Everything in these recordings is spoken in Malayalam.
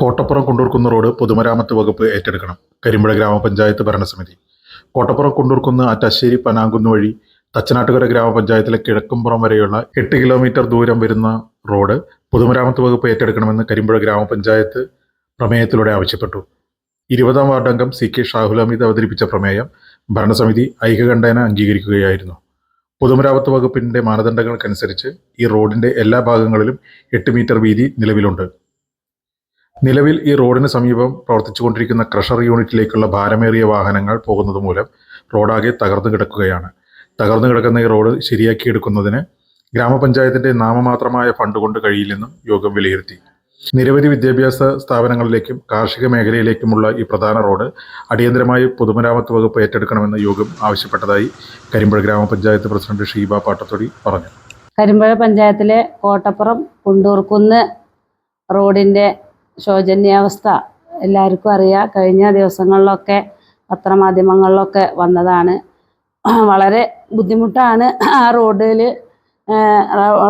കോട്ടപ്പുറം കുണ്ടൂർക്കുന്ന് റോഡ് പൊതുമരാമത്ത് വകുപ്പ് ഏറ്റെടുക്കണം. കരിമ്പുഴ ഗ്രാമപഞ്ചായത്ത് ഭരണസമിതി. കോട്ടപ്പുറം കുണ്ടൂർക്കുന്ന് അറ്റശ്ശേരി പനാങ്കുന്ന് വഴി തച്ചനാട്ടുകര ഗ്രാമപഞ്ചായത്തിലെ കിഴക്കുംപുറം വരെയുള്ള 8 കിലോമീറ്റർ ദൂരം വരുന്ന റോഡ് പൊതുമരാമത്ത് വകുപ്പ് ഏറ്റെടുക്കണമെന്ന് കരിമ്പുഴ ഗ്രാമപഞ്ചായത്ത് പ്രമേയത്തിലൂടെ ആവശ്യപ്പെട്ടു. 20-ാം വാർഡ് അംഗം CK ഷാഹുൽ ഹമീദ് അവതരിപ്പിച്ച പ്രമേയം ഭരണസമിതി ഐകകണ്ഠേന അംഗീകരിക്കുകയായിരുന്നു. പൊതുമരാമത്ത് വകുപ്പിന്റെ മാനദണ്ഡങ്ങൾക്കനുസരിച്ച് ഈ റോഡിന്റെ എല്ലാ ഭാഗങ്ങളിലും 8 മീറ്റർ വീതി നിലവിലുണ്ട്. നിലവിൽ ഈ റോഡിന് സമീപം പ്രവർത്തിച്ചുകൊണ്ടിരിക്കുന്ന ക്രഷർ യൂണിറ്റിലേക്കുള്ള ഭാരമേറിയ വാഹനങ്ങൾ പോകുന്നത് മൂലം റോഡാകെ തകർന്നു കിടക്കുകയാണ്. തകർന്നു കിടക്കുന്ന ഈ റോഡ് ശരിയാക്കിയെടുക്കുന്നതിന് ഗ്രാമപഞ്ചായത്തിന്റെ നാമമാത്രമായ ഫണ്ട് കൊണ്ട് കഴിയില്ലെന്നും യോഗം വിലയിരുത്തി. നിരവധി വിദ്യാഭ്യാസ സ്ഥാപനങ്ങളിലേക്കും കാർഷിക മേഖലയിലേക്കുമുള്ള ഈ പ്രധാന റോഡ് അടിയന്തരമായി പൊതുമരാമത്ത് വകുപ്പ് ഏറ്റെടുക്കണമെന്ന് യോഗം ആവശ്യപ്പെട്ടതായി കരിമ്പുഴ ഗ്രാമപഞ്ചായത്ത് പ്രസിഡന്റ് ഷീബ പാട്ടത്തൊടി പറഞ്ഞു. കരിമ്പുഴ പഞ്ചായത്തിലെ കോട്ടപ്പുറം കുണ്ടൂർക്കുന്ന് റോഡിൻ്റെ ശോചനീയാവസ്ഥ എല്ലാവർക്കും അറിയാം. കഴിഞ്ഞ ദിവസങ്ങളിലൊക്കെ പത്രമാധ്യമങ്ങളിലൊക്കെ വന്നതാണ്. വളരെ ബുദ്ധിമുട്ടാണ് ആ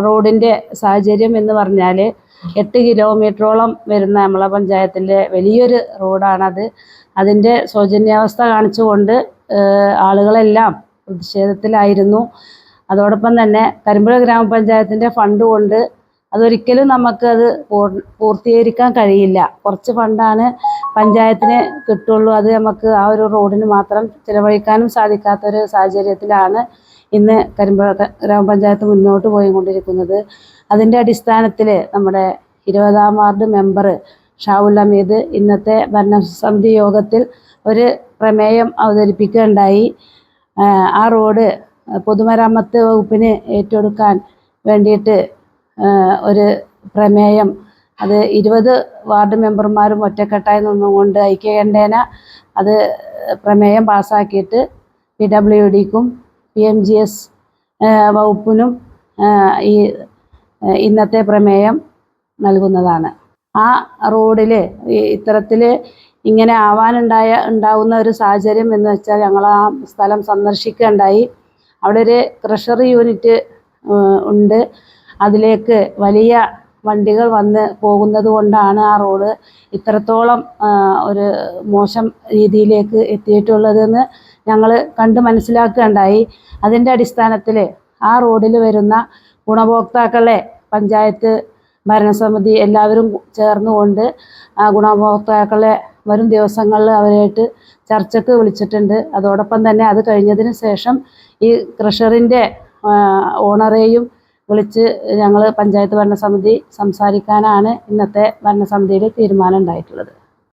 റോഡിൻ്റെ സാഹചര്യം എന്ന് പറഞ്ഞാൽ 8 കിലോമീറ്ററോളം വരുന്ന നമ്മളെ പഞ്ചായത്തിൻ്റെ വലിയൊരു റോഡാണത്. അതിൻ്റെ ശോചനീയാവസ്ഥ കാണിച്ചുകൊണ്ട് ആളുകളെല്ലാം പ്രതിഷേധത്തിലായിരുന്നു. അതോടൊപ്പം തന്നെ കരിമ്പുഴ ഗ്രാമപഞ്ചായത്തിൻ്റെ ഫണ്ട് കൊണ്ട് അതൊരിക്കലും നമുക്കത് പൂർത്തീകരിക്കാൻ കഴിയില്ല. കുറച്ച് ഫണ്ടാണ് പഞ്ചായത്തിന് കിട്ടുള്ളൂ. അത് നമുക്ക് ആ ഒരു റോഡിന് മാത്രം ചിലവഴിക്കാനും സാധിക്കാത്തൊരു സാഹചര്യത്തിലാണ് ഇന്ന് കരിമ്പുഴ ഗ്രാമപഞ്ചായത്ത് മുന്നോട്ട് പോയിക്കൊണ്ടിരിക്കുന്നത്. അതിൻ്റെ അടിസ്ഥാനത്തിൽ നമ്മുടെ 20-ാം വാർഡ് മെമ്പർ ഷാഹുൽ ഹമീദ് ഇന്നത്തെ ഭരണസമിതി യോഗത്തിൽ ഒരു പ്രമേയം അവതരിപ്പിക്കുകയുണ്ടായി. ആ റോഡ് പൊതുമരാമത്ത് വകുപ്പിന് ഏറ്റെടുക്കാൻ വേണ്ടിയിട്ട് ഒരു പ്രമേയം അത് 20 വാർഡ് മെമ്പർമാരും ഒറ്റക്കെട്ടായി നിന്നുകൊണ്ട് ഐക്യകണ്ഠേന അത് പ്രമേയം പാസ്സാക്കിയിട്ട് PWDക്കും PMGS വകുപ്പിനും ഈ ഇന്നത്തെ പ്രമേയം നൽകുന്നതാണ്. ആ റോഡിൽ ഇത്തരത്തിൽ ഇങ്ങനെ ഉണ്ടാവുന്ന ഒരു സാഹചര്യം എന്ന് വെച്ചാൽ ഞങ്ങൾ ആ സ്ഥലം സന്ദർശിക്കുകയുണ്ടായി. അവിടെ ഒരു ക്രഷർ യൂണിറ്റ് ഉണ്ട്. അതിലേക്ക് വലിയ വണ്ടികൾ വന്ന് പോകുന്നത് കൊണ്ടാണ് ആ റോഡ് ഇത്രത്തോളം ഒരു മോശം രീതിയിലേക്ക് എത്തിയിട്ടുള്ളതെന്ന് ഞങ്ങൾ കണ്ട് മനസ്സിലാക്കുകയുണ്ടായി. അതിൻ്റെ അടിസ്ഥാനത്തിൽ ആ റോഡിൽ വരുന്ന ഗുണഭോക്താക്കളെ പഞ്ചായത്ത് ഭരണസമിതി എല്ലാവരും ചേർന്നുകൊണ്ട് ആ ഗുണഭോക്താക്കളെ വരും ദിവസങ്ങളിൽ അവരായിട്ട് ചർച്ചയ്ക്ക് വിളിച്ചിട്ടുണ്ട്. അതോടൊപ്പം തന്നെ അത് കഴിഞ്ഞതിന് ശേഷം ഈ ക്രഷറിൻ്റെ ഓണറേയും വിളിച്ച് ഞങ്ങൾ പഞ്ചായത്ത് ഭരണസമിതി സംസാരിക്കാനാണ് ഇന്നത്തെ ഭരണസമിതിയിൽ തീരുമാനം ഉണ്ടായിട്ടുള്ളത്.